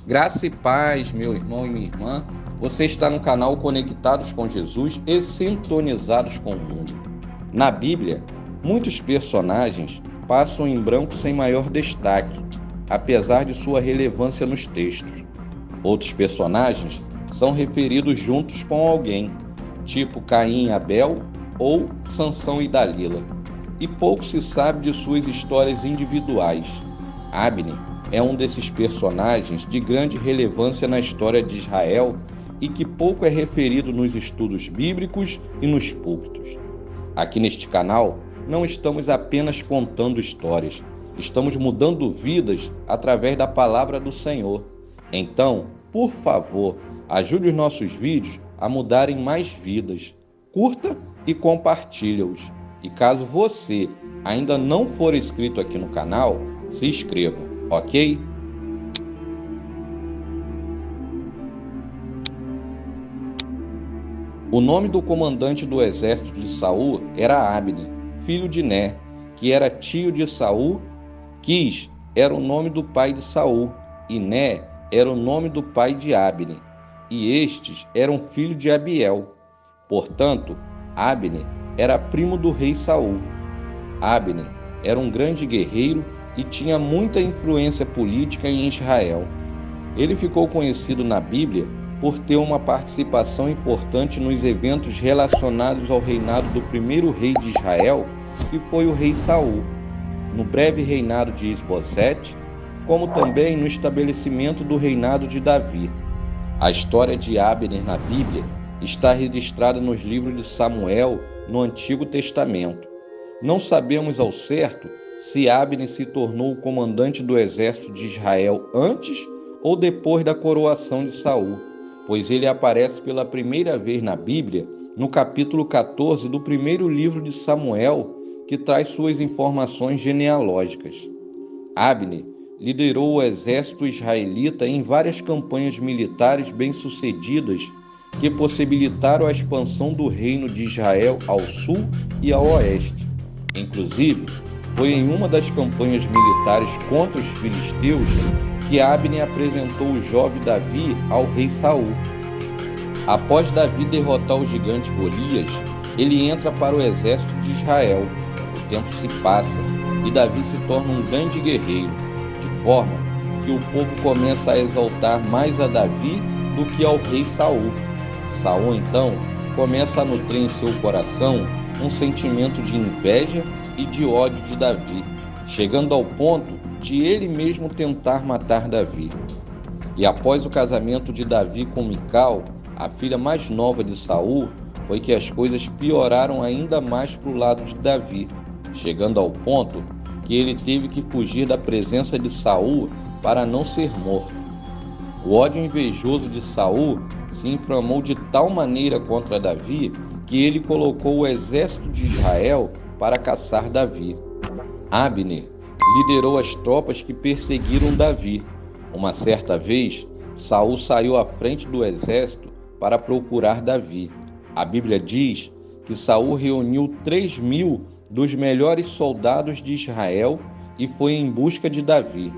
Graça e paz, meu irmão e minha irmã. Você está no canal Conectados com Jesus e Sintonizados com o Mundo. Na Bíblia, muitos personagens passam em branco sem maior destaque, apesar de sua relevância nos textos. Outros personagens são referidos juntos com alguém, tipo Caim e Abel ou Sansão e Dalila. E pouco se sabe de suas histórias individuais. Abner é um desses personagens de grande relevância na história de Israel e que pouco é referido nos estudos bíblicos e nos púlpitos. Aqui neste canal, não estamos apenas contando histórias, estamos mudando vidas através da palavra do Senhor. Então, por favor, ajude os nossos vídeos a mudarem mais vidas. Curta e compartilha-os. E caso você ainda não for inscrito aqui no canal, se inscreva, ok? O nome do comandante do exército de Saul era Abner, filho de Ner, que era tio de Saul. Quis era o nome do pai de Saul, e Ner era o nome do pai de Abner, e estes eram filhos de Abiel. Portanto, Abner era primo do rei Saul. Abner era um grande guerreiro e tinha muita influência política em Israel. Ele ficou conhecido na Bíblia por ter uma participação importante nos eventos relacionados ao reinado do primeiro rei de Israel, que foi o rei Saul, no breve reinado de Isbosete, como também no estabelecimento do reinado de Davi. A história de Abner na Bíblia está registrada nos livros de Samuel, no Antigo Testamento. Não sabemos ao certo se Abner se tornou o comandante do exército de Israel antes ou depois da coroação de Saul, pois ele aparece pela primeira vez na Bíblia no capítulo 14 do primeiro livro de Samuel, que traz suas informações genealógicas. Abner liderou o exército israelita em várias campanhas militares bem-sucedidas que possibilitaram a expansão do reino de Israel ao sul e ao oeste. Inclusive, foi em uma das campanhas militares contra os filisteus que Abner apresentou o jovem Davi ao rei Saul. Após Davi derrotar o gigante Golias, ele entra para o exército de Israel. O tempo se passa e Davi se torna um grande guerreiro, de forma que o povo começa a exaltar mais a Davi do que ao rei Saul. Saul, então, começa a nutrir em seu coração um sentimento de inveja e de ódio de Davi, chegando ao ponto de ele mesmo tentar matar Davi. E após o casamento de Davi com Mical, a filha mais nova de Saul, foi que as coisas pioraram ainda mais para o lado de Davi, chegando ao ponto que ele teve que fugir da presença de Saul para não ser morto. O ódio invejoso de Saul se inflamou de tal maneira contra Davi que ele colocou o exército de Israel para caçar Davi. Abner liderou as tropas que perseguiram Davi. Uma certa vez, Saul saiu à frente do exército para procurar Davi. A Bíblia diz que Saul reuniu 3.000 dos melhores soldados de Israel e foi em busca de Davi.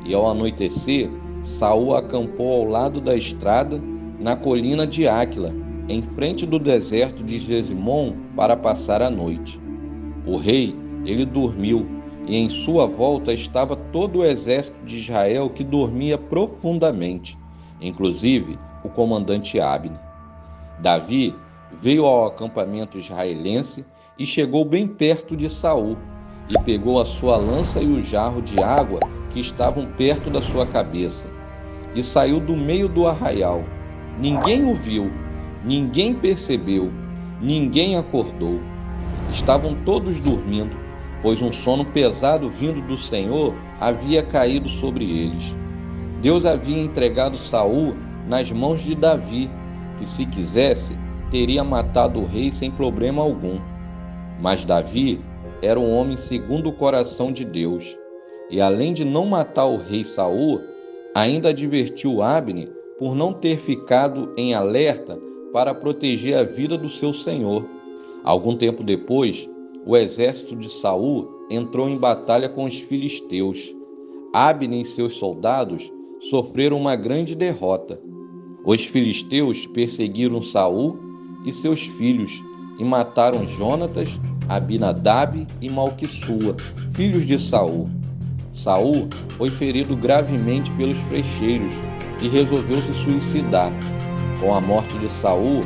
E ao anoitecer, Saul acampou ao lado da estrada, na colina de Áquila, em frente do deserto de Gesimom, para passar a noite. O rei, ele dormiu, e em sua volta estava todo o exército de Israel que dormia profundamente, inclusive o comandante Abner. Davi veio ao acampamento israelense e chegou bem perto de Saul, e pegou a sua lança e o jarro de água que estavam perto da sua cabeça, e saiu do meio do arraial. Ninguém o viu, ninguém percebeu, ninguém acordou. Estavam todos dormindo, pois um sono pesado vindo do Senhor havia caído sobre eles. Deus havia entregado Saul nas mãos de Davi, que, se quisesse, teria matado o rei sem problema algum. Mas Davi era um homem segundo o coração de Deus, e além de não matar o rei Saul, ainda advertiu Abner por não ter ficado em alerta para proteger a vida do seu senhor. Algum tempo depois, o exército de Saul entrou em batalha com os filisteus. Abner e seus soldados sofreram uma grande derrota. Os filisteus perseguiram Saul e seus filhos e mataram Jonatas, Abinadab e Malquissua, filhos de Saul. Saul foi ferido gravemente pelos flecheiros e resolveu se suicidar. Com a morte de Saul,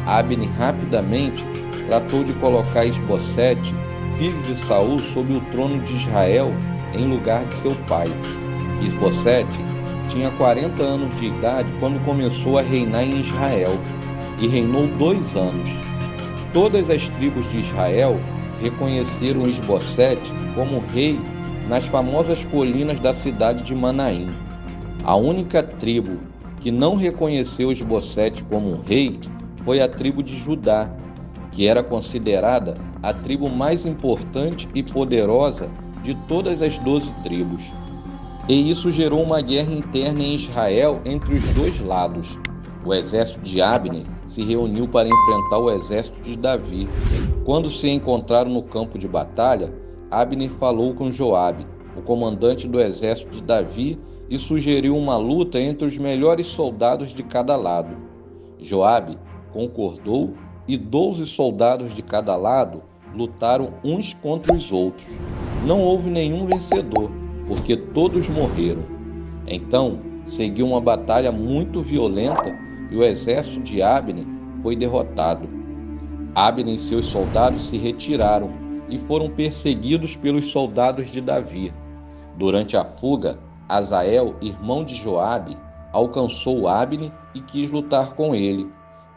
Abner rapidamente tratou de colocar Isbosete, filho de Saul, sob o trono de Israel em lugar de seu pai. Isbosete tinha 40 anos de idade quando começou a reinar em Israel e reinou 2 anos. Todas as tribos de Israel reconheceram Isbosete como rei nas famosas colinas da cidade de Manaim. A única tribo que não reconheceu Isbosete como rei foi a tribo de Judá, que era considerada a tribo mais importante e poderosa de todas as 12 tribos. E isso gerou uma guerra interna em Israel entre os dois lados. O exército de Abner se reuniu para enfrentar o exército de Davi. Quando se encontraram no campo de batalha, Abner falou com Joabe, o comandante do exército de Davi, e sugeriu uma luta entre os melhores soldados de cada lado. Joabe concordou e 12 soldados de cada lado lutaram uns contra os outros. Não houve nenhum vencedor, porque todos morreram. Então, seguiu uma batalha muito violenta e o exército de Abner foi derrotado. Abner e seus soldados se retiraram e foram perseguidos pelos soldados de Davi. Durante a fuga, Azael, irmão de Joabe, alcançou Abner e quis lutar com ele.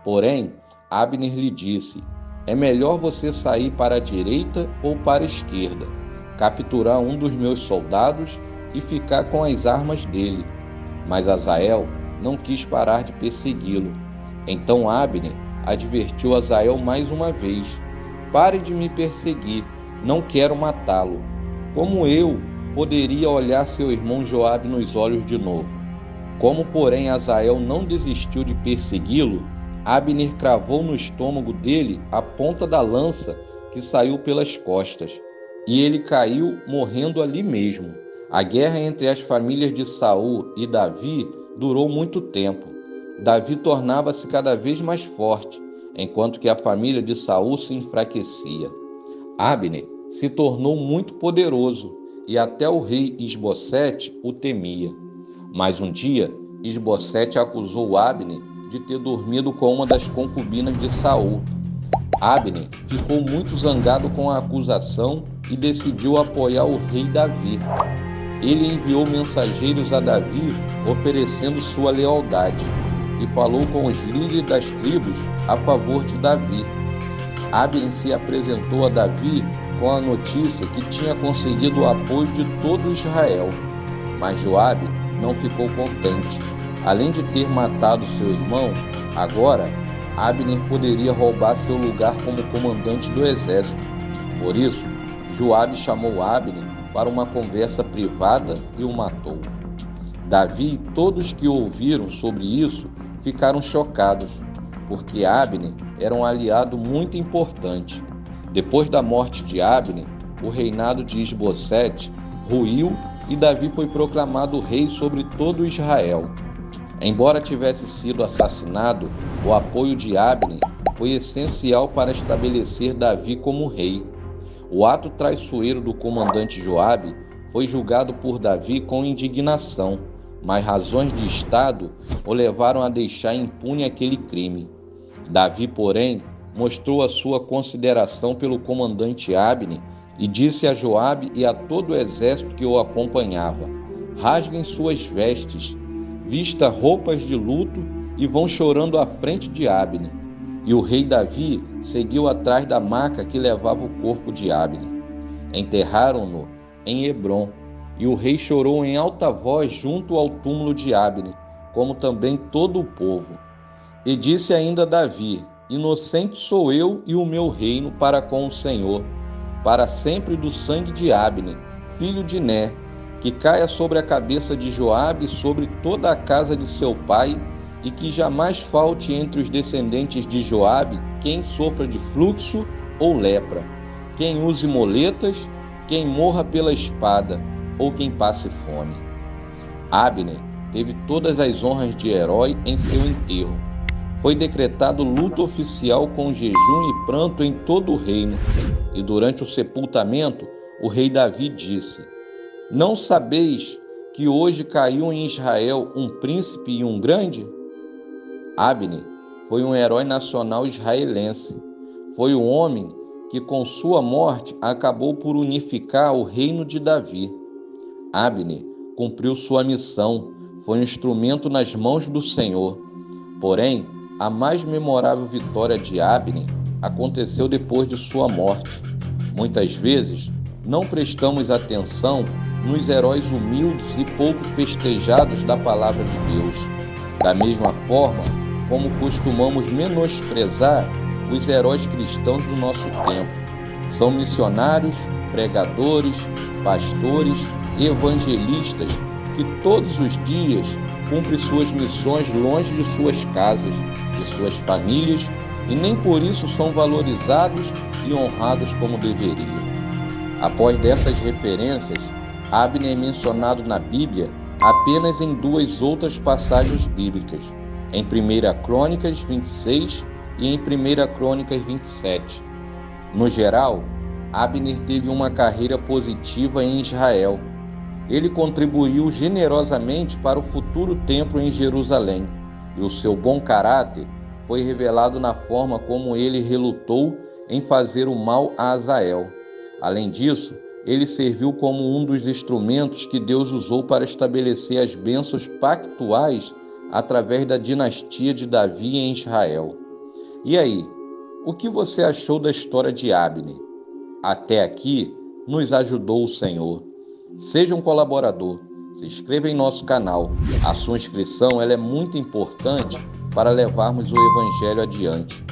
Porém, Abner lhe disse: é melhor você sair para a direita ou para a esquerda, capturar um dos meus soldados e ficar com as armas dele. Mas Azael não quis parar de persegui-lo. Então Abner advertiu Azael mais uma vez: pare de me perseguir, não quero matá-lo. Como eu poderia olhar seu irmão Joabe nos olhos de novo? Como, porém, Azael não desistiu de persegui-lo, Abner cravou no estômago dele a ponta da lança que saiu pelas costas, e ele caiu morrendo ali mesmo. A guerra entre as famílias de Saul e Davi durou muito tempo. Davi tornava-se cada vez mais forte, enquanto que a família de Saul se enfraquecia. Abner se tornou muito poderoso e até o rei Isbosete o temia. Mas um dia, Isbosete acusou Abner de ter dormido com uma das concubinas de Saul. Abner ficou muito zangado com a acusação e decidiu apoiar o rei Davi. Ele enviou mensageiros a Davi oferecendo sua lealdade e falou com os líderes das tribos a favor de Davi. Abner se apresentou a Davi com a notícia que tinha conseguido o apoio de todo Israel. Mas Joabe não ficou contente. Além de ter matado seu irmão, agora Abner poderia roubar seu lugar como comandante do exército. Por isso, Joabe chamou Abner para uma conversa privada e o matou. Davi e todos que ouviram sobre isso ficaram chocados, porque Abner era um aliado muito importante. Depois da morte de Abner, o reinado de Isbosete ruiu e Davi foi proclamado rei sobre todo Israel. Embora tivesse sido assassinado, o apoio de Abner foi essencial para estabelecer Davi como rei. O ato traiçoeiro do comandante Joabe foi julgado por Davi com indignação, mas razões de Estado o levaram a deixar impune aquele crime. Davi, porém, mostrou a sua consideração pelo comandante Abner e disse a Joabe e a todo o exército que o acompanhava: rasguem suas vestes, vista roupas de luto e vão chorando à frente de Abner. E o rei Davi seguiu atrás da maca que levava o corpo de Abner. Enterraram-no em Hebrom, e o rei chorou em alta voz junto ao túmulo de Abner, como também todo o povo. E disse ainda Davi: inocente sou eu e o meu reino para com o Senhor, para sempre do sangue de Abner, filho de Ner, que caia sobre a cabeça de Joabe e sobre toda a casa de seu pai, e que jamais falte entre os descendentes de Joabe quem sofra de fluxo ou lepra, quem use moletas, quem morra pela espada, ou quem passe fome. Abner teve todas as honras de herói em seu enterro. Foi decretado luto oficial com jejum e pranto em todo o reino. E durante o sepultamento, o rei Davi disse: Não sabeis que hoje caiu em Israel um príncipe e um grande? Abner foi um herói nacional israelense. Foi o homem que, com sua morte, acabou por unificar o reino de Davi. Abner cumpriu sua missão, foi um instrumento nas mãos do Senhor. Porém, a mais memorável vitória de Abner aconteceu depois de sua morte. Muitas vezes, não prestamos atenção nos heróis humildes e pouco festejados da palavra de Deus. Da mesma forma como costumamos menosprezar os heróis cristãos do nosso tempo. São missionários, pregadores, pastores e evangelistas que todos os dias cumprem suas missões longe de suas casas, de suas famílias, e nem por isso são valorizados e honrados como deveriam. Após dessas referências, Abner é mencionado na Bíblia apenas em duas outras passagens bíblicas, em 1 Crônicas 26 e em 1 Crônicas 27. No geral, Abner teve uma carreira positiva em Israel. Ele contribuiu generosamente para o futuro templo em Jerusalém, e o seu bom caráter foi revelado na forma como ele relutou em fazer o mal a Azael. Além disso, ele serviu como um dos instrumentos que Deus usou para estabelecer as bênçãos pactuais através da dinastia de Davi em Israel. E aí, o que você achou da história de Abner? Até aqui, nos ajudou o Senhor. Seja um colaborador, se inscreva em nosso canal. A sua inscrição ela é muito importante para levarmos o Evangelho adiante.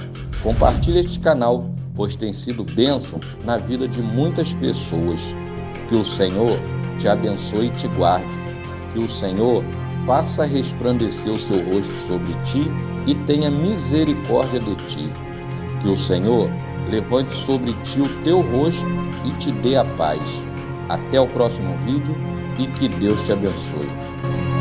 Compartilhe este canal, pois tem sido bênção na vida de muitas pessoas. Que o Senhor te abençoe e te guarde. Que o Senhor faça resplandecer o seu rosto sobre ti e tenha misericórdia de ti. Que o Senhor levante sobre ti o teu rosto e te dê a paz. Até o próximo vídeo e que Deus te abençoe.